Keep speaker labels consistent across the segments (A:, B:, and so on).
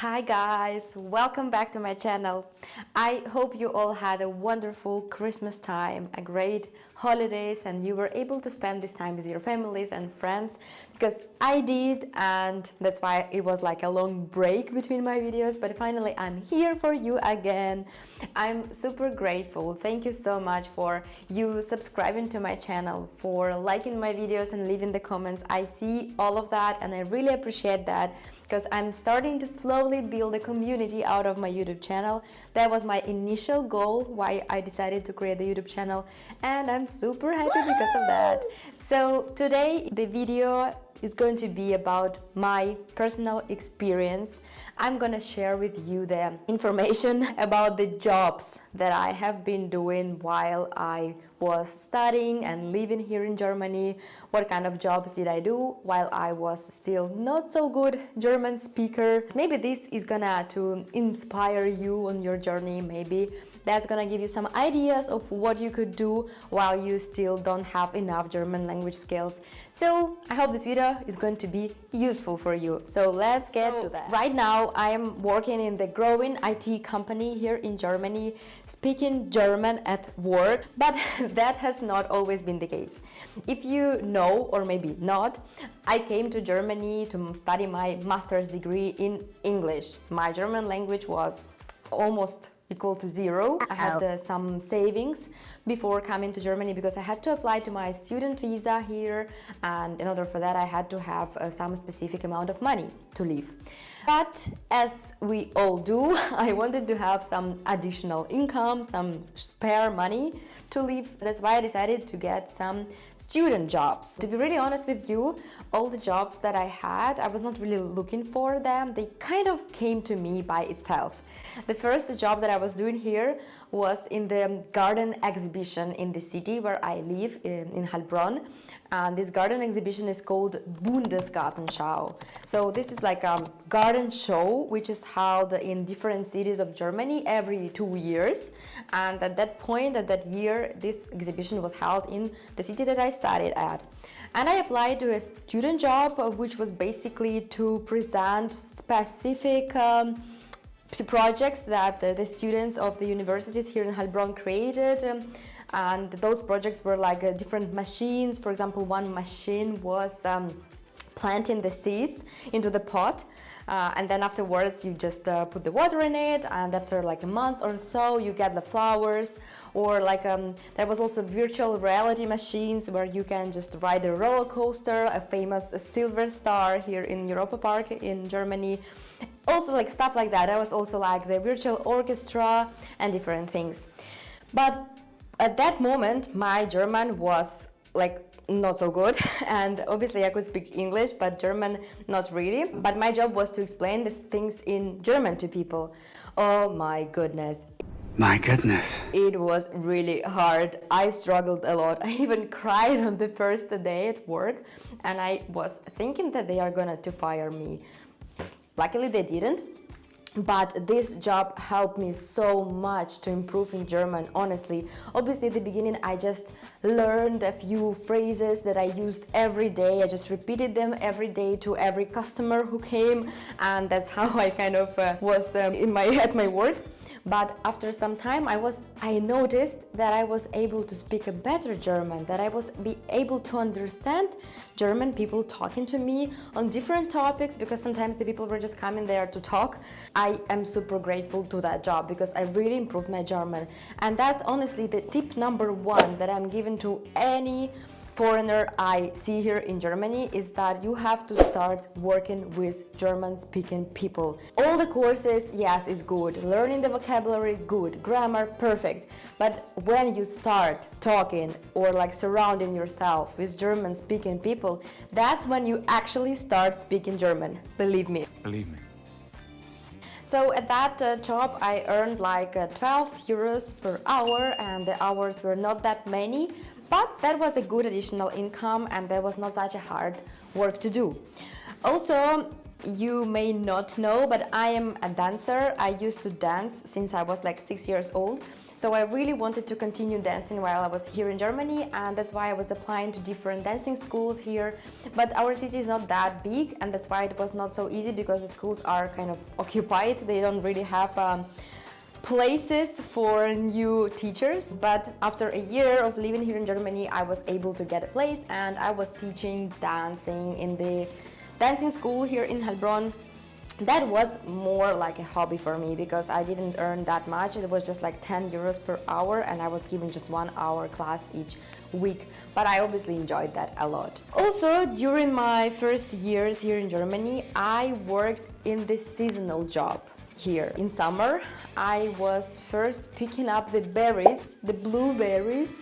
A: Hi guys, welcome back to my channel. I hope you all had a wonderful Christmas time, a great holidays, and you were able to spend this time with your families and friends, because I did, and that's why it was like a long break between my videos, but finally I'm here for you again. I'm super grateful. Thank you so much for you subscribing to my channel, for liking my videos and leaving the comments. I see all of that and I really appreciate that, because I'm starting to slowly build a community out of my YouTube channel. That was my initial goal, why I decided to create the YouTube channel, and I'm super happy because of that. So today the video is going to be about my personal experience. I'm gonna share with you the information about the jobs that I have been doing while I was studying and living here in Germany. What kind of jobs did I do while I was still not so good German speaker? Maybe this is gonna to inspire you on your journey. Maybe that's gonna give you some ideas of what you could do while you still don't have enough German language skills. So I hope this video is going to be useful for you. So let's get to that. Right now I am working in the growing IT company here in Germany, speaking German at work, but that has not always been the case. If you know, or maybe not, I came to Germany to study my master's degree in English. My German language was almost equal to zero. I had some savings before coming to Germany because I had to apply to my student visa here, and in order for that I had to have some specific amount of money to live. But as we all do, I wanted to have some additional income, some spare money to live. That's why I decided to get some student jobs. To be really honest with you, all the jobs that I had, I was not really looking for them. They kind of came to me by itself. The first job that I was doing here was in the garden exhibition in the city where I live, in Heilbronn. And this garden exhibition is called Bundesgartenschau. So this is like a garden show which is held in different cities of Germany every 2 years. And at that point, at that year, this exhibition was held in the city that I studied at. And I applied to a student job, which was basically to present specific projects that the students of the universities here in Heilbronn created. And those projects were like different machines. For example, one machine was planting the seeds into the pot, and then afterwards you just put the water in it, and after like a month or so you get the flowers. Or like there was also virtual reality machines where you can just ride a roller coaster, a famous Silver Star here in Europa Park in Germany. Also like stuff like that. There was also like the virtual orchestra and different things. But at that moment my German was like not so good, and obviously I could speak English but German not really. But my job was to explain these things in German to people. Oh my goodness.
B: My goodness.
A: It was really hard. I struggled a lot. I even cried on the first day at work, and I was thinking that they are gonna to fire me. Luckily they didn't. But this job helped me so much to improve in German, honestly. Obviously at the beginning I just learned a few phrases that I used every day. I just repeated them every day to every customer who came, and that's how I kind of was at my work. But after some time I noticed that I was able to speak a better German, that I was able to understand German people talking to me on different topics, because sometimes the people were just coming there to talk. I am super grateful to that job because I really improved my German. And that's honestly the tip number one that I'm giving to any foreigner I see here in Germany, is that you have to start working with German-speaking people. All the courses, yes, it's good. Learning the vocabulary, good. Grammar, perfect. But when you start talking or like surrounding yourself with German-speaking people, that's when you actually start speaking German. Believe me.
B: Believe me.
A: So at that job I earned like 12 euros per hour, and the hours were not that many. But that was a good additional income, and that was not such a hard work to do. Also, you may not know, but I am a dancer. I used to dance since I was like 6 years old. So I really wanted to continue dancing while I was here in Germany, and that's why I was applying to different dancing schools here. But our city is not that big, and that's why it was not so easy, because the schools are kind of occupied. They don't really have places for new teachers. But after a year of living here in Germany, I was able to get a place, and I was teaching dancing in the dancing school here in Heilbronn. That was more like a hobby for me, because I didn't earn that much. It was just like 10 euros per hour, and I was given just 1 hour class each week. But I obviously enjoyed that a lot. Also, during my first years here in Germany, I worked in this seasonal job here. In summer, I was first picking up the berries, the blueberries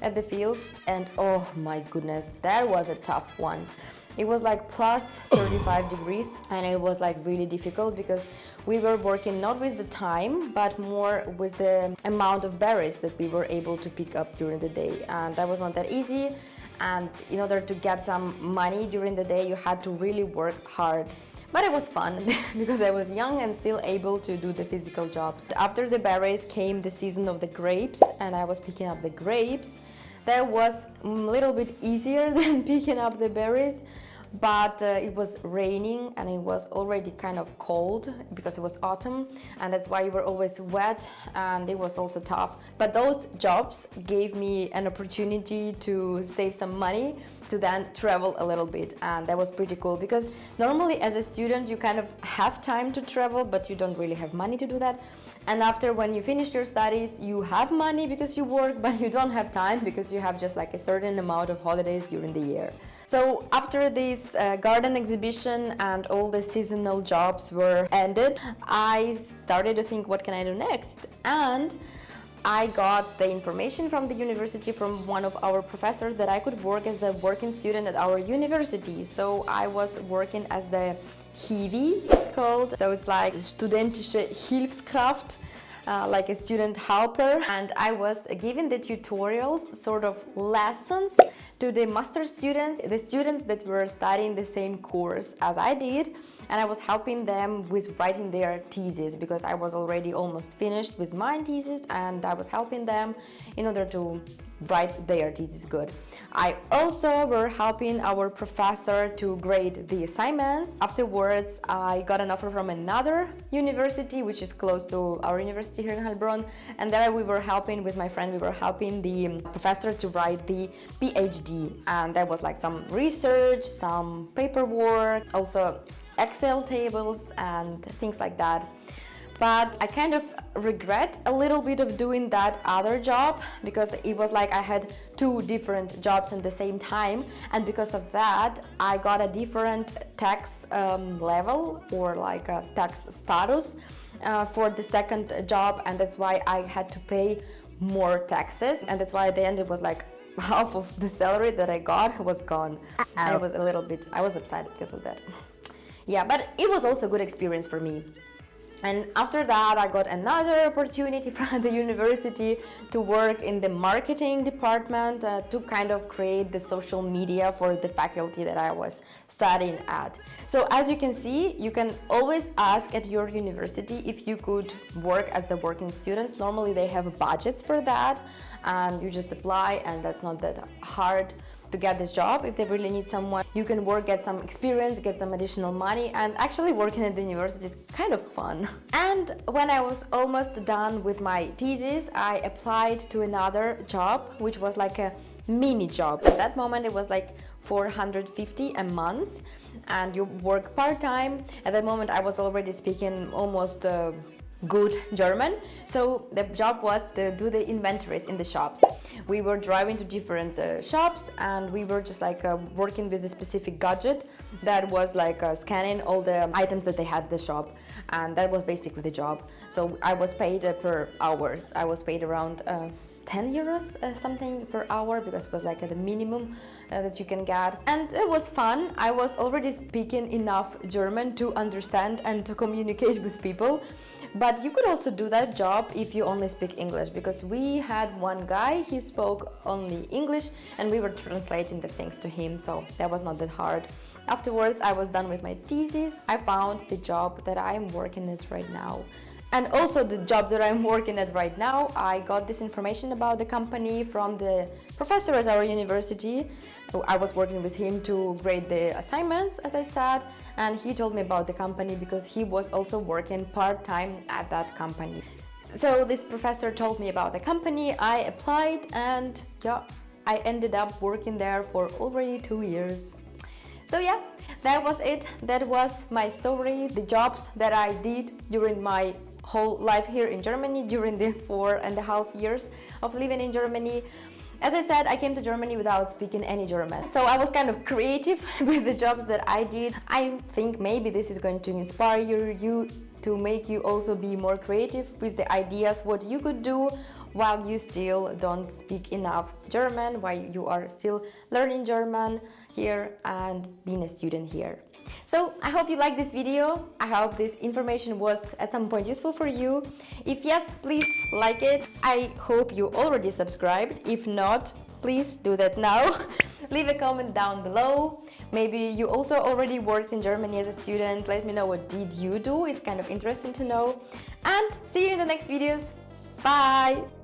A: at the fields, and oh my goodness, that was a tough one. It was like plus 35 degrees, and it was like really difficult, because we were working not with the time, but more with the amount of berries that we were able to pick up during the day, and that was not that easy. And in order to get some money during the day, you had to really work hard. But it was fun because I was young and still able to do the physical jobs. After the berries came the season of the grapes, and I was picking up the grapes. That was a little bit easier than picking up the berries, but it was raining and it was already kind of cold because it was autumn, and that's why you were always wet, and it was also tough. But those jobs gave me an opportunity to save some money to then travel a little bit, and that was pretty cool, because normally as a student you kind of have time to travel, but you don't really have money to do that. And after, when you finish your studies, you have money because you work, but you don't have time because you have just like a certain amount of holidays during the year. So after this garden exhibition and all the seasonal jobs were ended, I started to think, what can I do next? And I got the information from the university, from one of our professors, that I could work as the working student at our university. So I was working as the HIVI, it's called. So it's like studentische Hilfskraft, like a student helper. And I was giving the tutorials, sort of lessons, to the master students, the students that were studying the same course as I did. And I was helping them with writing their thesis, because I was already almost finished with my thesis, and I was helping them in order to write their thesis good. I also were helping our professor to grade the assignments. Afterwards, I got an offer from another university, which is close to our university here in Heilbronn, and there we were helping with my friend, we were helping the professor to write the PhD, and that was like some research, some paperwork, also Excel tables and things like that. But I kind of regret a little bit of doing that other job, because it was like I had 2 different jobs at the same time, and because of that I got a different tax level, or like a tax status for the second job, and that's why I had to pay more taxes, and that's why at the end it was like half of the salary that I got was gone. And it was a little bit, I was upset because of that. Yeah, but it was also a good experience for me. And after that, I got another opportunity from the university to work in the marketing department, to kind of create the social media for the faculty that I was studying at. So as you can see, you can always ask at your university if you could work as the working students. Normally they have budgets for that, and you just apply, and that's not that hard to get this job. If they really need someone, you can work, get some experience, get some additional money, and actually working at the university is kind of fun. And when I was almost done with my thesis, I applied to another job, which was like a mini job. At that moment it was like 450 a month, and you work part-time. At that moment I was already speaking almost good German, so the job was to do the inventories in the shops. We were driving to different shops, and we were just like working with a specific gadget that was like scanning all the items that they had at the shop, and that was basically the job. So I was paid per hours. I was paid around 10 euros something per hour, because it was like the minimum that you can get, and it was fun. I was already speaking enough German to understand and to communicate with people. But you could also do that job if you only speak English, because we had one guy, he spoke only English, and we were translating the things to him, so that was not that hard. Afterwards, I was done with my thesis. I found the job that I'm working at right now. And also the job that I'm working at right now, I got this information about the company from the professor at our university. I was working with him to grade the assignments, as I said, and he told me about the company because he was also working part-time at that company. So this professor told me about the company, I applied, and yeah, I ended up working there for already 2 years. So yeah, that was it. That was my story, the jobs that I did during my whole life here in Germany, during the 4.5 years of living in Germany. As I said, I came to Germany without speaking any German. So I was kind of creative with the jobs that I did. I think maybe this is going to inspire you to make you also be more creative with the ideas what you could do while you still don't speak enough German, while you are still learning German here and being a student here. So I hope you liked this video. I hope this information was at some point useful for you. If yes, please like it. I hope you already subscribed. If not, please do that now. Leave a comment down below. Maybe you also already worked in Germany as a student. Let me know what did you do. It's kind of interesting to know. And see you in the next videos. Bye!